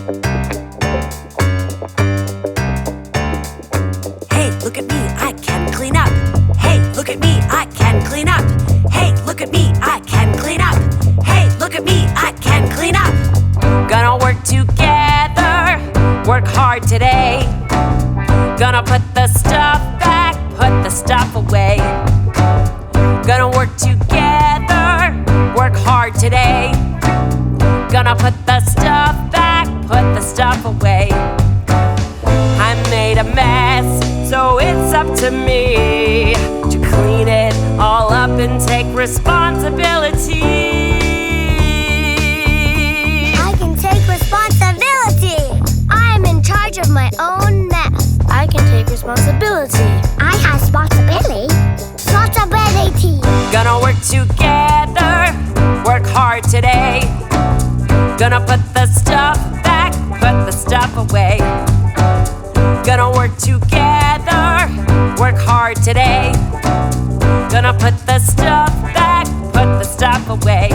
Hey, look at me, I can clean up. Hey, look at me, I can clean up. Hey, look at me, I can clean up. Hey, look at me, I can clean up. Gonna work together, work hard today. Gonna put the stuff back, put the stuff away. Gonna work together, work hard today. Gonna put the stuff back, put the stuff away. I made a mess, so it's up to me to clean it all up and take responsibility. I can take responsibility. I'm in charge of my own mess. I can take responsibility. I have responsibility. Responsibility. Gonna work together, work hard today. Gonna put the stuff back, put the stuff away. Gonna work together, work hard today. Gonna put the stuff back, put the stuff away.